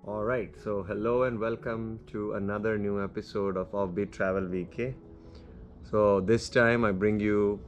Alright, so hello and welcome to another new episode of Offbeat Travel VK. So this time I bring you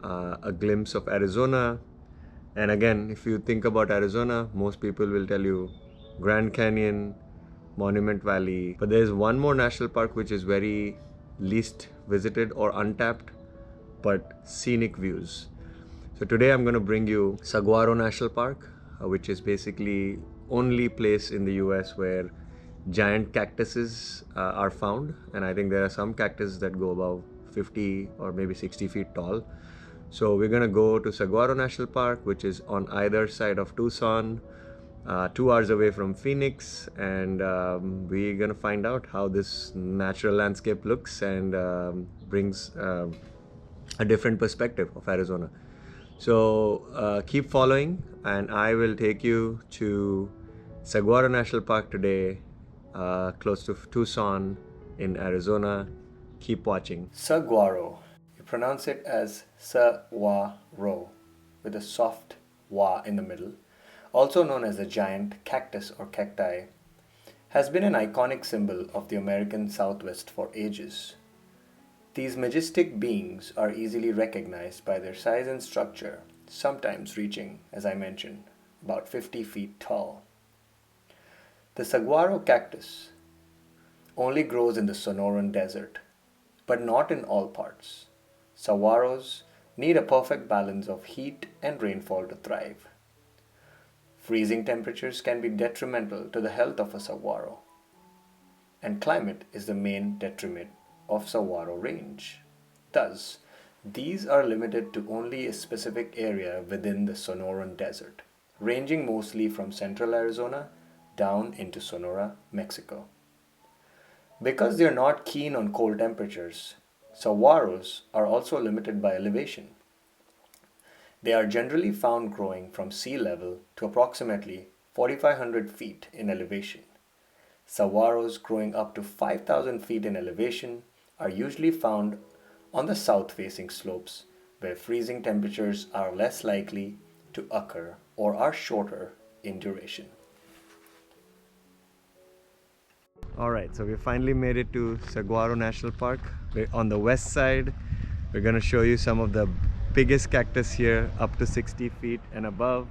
a glimpse of Arizona. And again, if you think about Arizona, most people will tell you Grand Canyon, Monument Valley. But there's one more national park which is very least visited or untapped, but scenic views. So today I'm going to bring you Saguaro National Park, which is basically only place in the US where giant cactuses are found, and I think there are some cactuses that go above 50 or maybe 60 feet tall. So we're going to go to Saguaro National Park, which is on either side of Tucson, 2 hours away from Phoenix, and we're going to find out how this natural landscape looks and brings a different perspective of Arizona. So keep following, and I will take you to Saguaro National Park today, close to Tucson in Arizona. Keep watching. Saguaro. You pronounce it as Saguaro with a soft wa in the middle, also known as the giant cactus or cacti, has been an iconic symbol of the American Southwest for ages. These majestic beings are easily recognized by their size and structure, sometimes reaching, as I mentioned, about 50 feet tall. The saguaro cactus only grows in the Sonoran Desert, but not in all parts. Saguaros need a perfect balance of heat and rainfall to thrive. Freezing temperatures can be detrimental to the health of a saguaro, and climate is the main detriment of saguaro range. Thus, these are limited to only a specific area within the Sonoran Desert, ranging mostly from central Arizona down into Sonora, Mexico. Because they are not keen on cold temperatures, saguaros are also limited by elevation. They are generally found growing from sea level to approximately 4,500 feet in elevation. Saguaros growing up to 5,000 feet in elevation are usually found on the south-facing slopes where freezing temperatures are less likely to occur or are shorter in duration. Alright, so we finally made it to Saguaro National Park. We're on the west side. We're going to show you some of the biggest cactus here, up to 60 feet and above.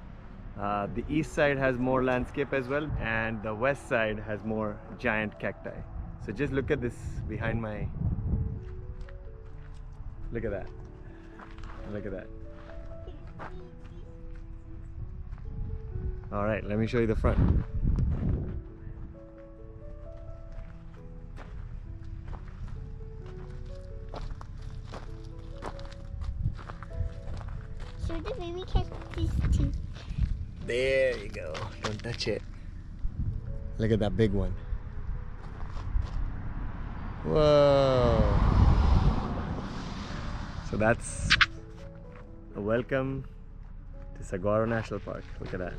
The east side has more landscape as well, and the west side has more giant cacti. So just look at this behind my... Look at that. Look at that. Alright, let me show you the front. Show the baby cactus too. There you go. Don't touch it. Look at that big one. Whoa. So that's a welcome to Saguaro National Park. Look at that.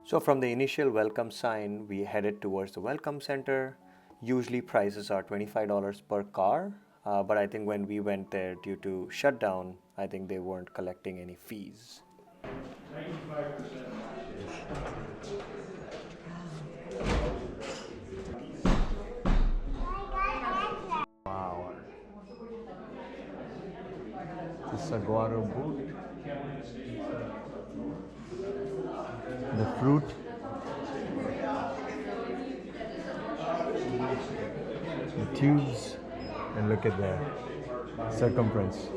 So from the initial welcome sign, we headed towards the welcome center. Usually prices are $25 per car, but I think when we went there due to shutdown, I think they weren't collecting any fees. 95% Wow. The saguaro boot. The fruit. The tubes. And look at the circumference.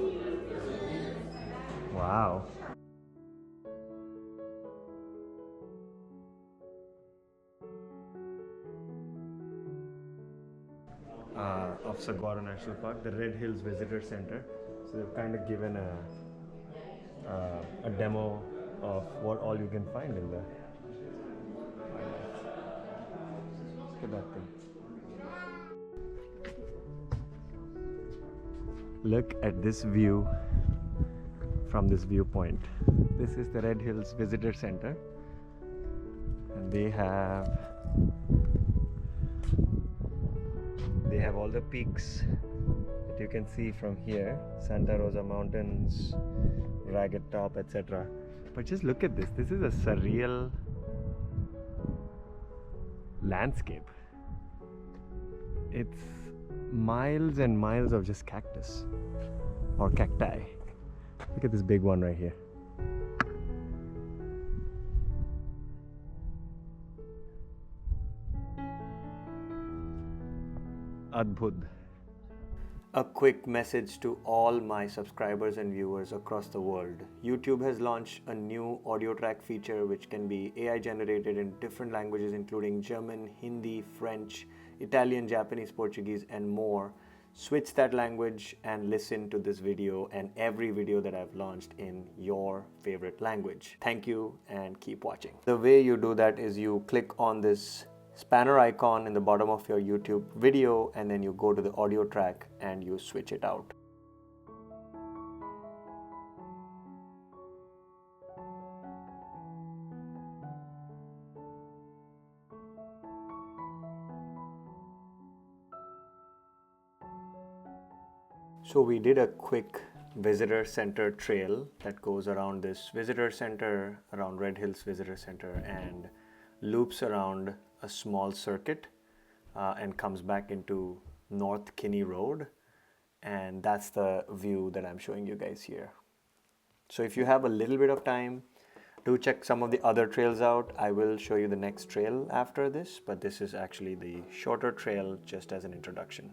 Wow. of Saguaro National Park, the Red Hills Visitor Center. So they've kind of given a demo of what all you can find in the wildlife. Look at that thing. Look at this view from this viewpoint. This is the Red Hills Visitor Center, and they have all the peaks that you can see from here: Santa Rosa Mountains, Ragged Top, etc. But just look at this. This is a surreal landscape. It's miles and miles of just cactus or cacti. Look at this big one right here. Adbhut. A quick message to all my subscribers and viewers across the world. YouTube has launched a new audio track feature which can be AI generated in different languages including German, Hindi, French, Italian, Japanese, Portuguese, and more. Switch that language and listen to this video and every video that I've launched in your favorite language. Thank you and keep watching. The way you do that is you click on this spanner icon in the bottom of your YouTube video and then you go to the audio track and you switch it out. So we did a quick visitor center trail that goes around this visitor center, around Red Hills Visitor Center, and loops around a small circuit and comes back into North Kinney Road, and that's the view that I'm showing you guys here. So if you have a little bit of time, do check some of the other trails out. I will show you the next trail after this, but this is actually the shorter trail just as an introduction.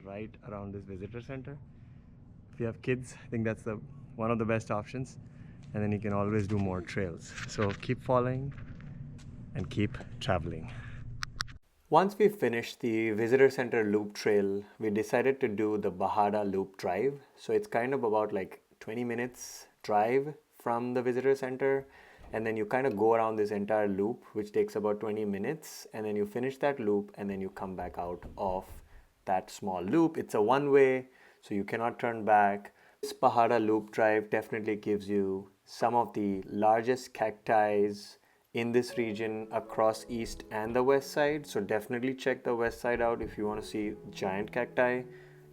Right around this visitor center. If you have kids, I think that's one of the best options, and then you can always do more trails. So keep following and keep traveling. Once we finished the visitor center loop trail, we decided to do the Bahada Loop Drive. So it's kind of about like 20 minutes drive from the visitor center, and then you kind of go around this entire loop, which takes about 20 minutes, and then you finish that loop and then you come back out of that small loop. It's a one-way, so you cannot turn back. This Pahara Loop Drive definitely gives you some of the largest cacti in this region across east and the west side. So definitely check the west side out if you want to see giant cacti.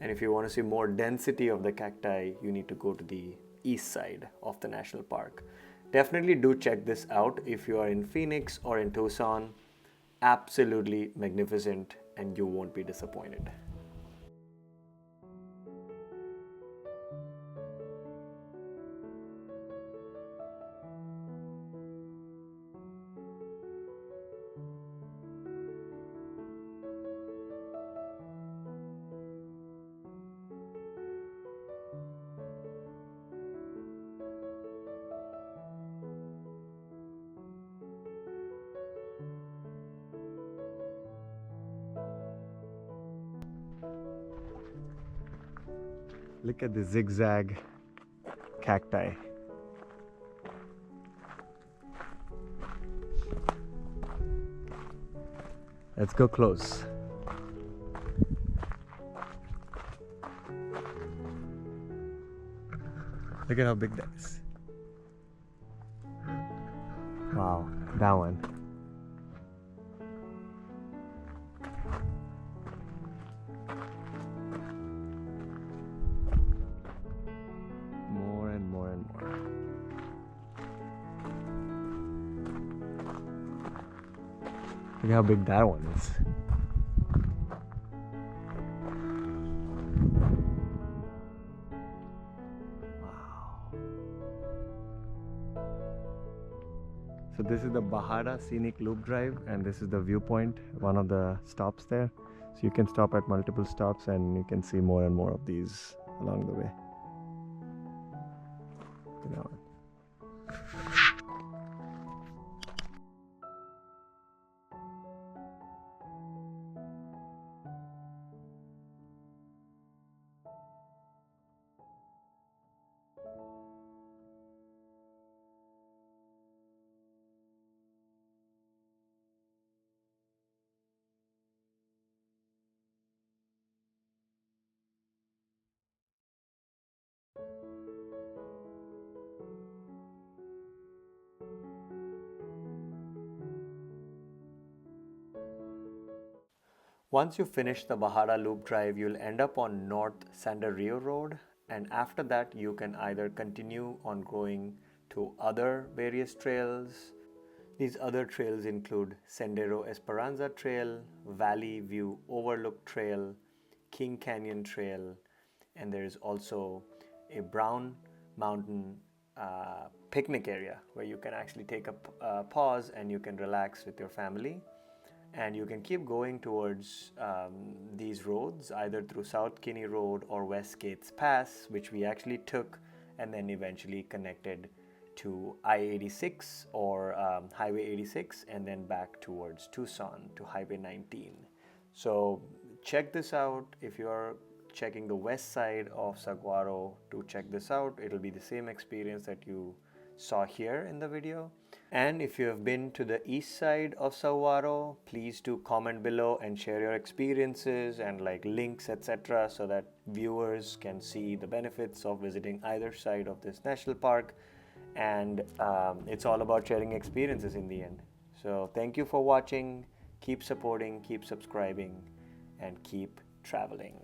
And if you want to see more density of the cacti, you need to go to the east side of the national park. Definitely do check this out if you are in Phoenix or in Tucson. Absolutely magnificent, and you won't be disappointed. Look at the zigzag cacti. Let's go close. Look at how big that is. Wow, that one. More and more and more. Look how big that one is. So this is the Bahara Scenic Loop Drive, and this is the viewpoint, one of the stops there. So you can stop at multiple stops and you can see more and more of these along the way. You know. Once you finish the Bahara Loop Drive, you'll end up on North Sandario Road, and after that you can either continue on going to other various trails. These other trails include Sendero Esperanza Trail, Valley View Overlook Trail, King Canyon Trail, and there is also a Brown Mountain picnic area where you can actually take a pause and you can relax with your family. And you can keep going towards these roads either through South Kinney Road or West Gates Pass, which we actually took and then eventually connected to I-86 or Highway 86 and then back towards Tucson to Highway 19. So check this out. If you're checking the west side of Saguaro, to check this out. It'll be the same experience that you saw here in the video. And if you have been to the east side of Saguaro, please do comment below and share your experiences and like links, etc., so that viewers can see the benefits of visiting either side of this national park. And it's all about sharing experiences in the end. So thank you for watching. Keep supporting, keep subscribing, and keep traveling.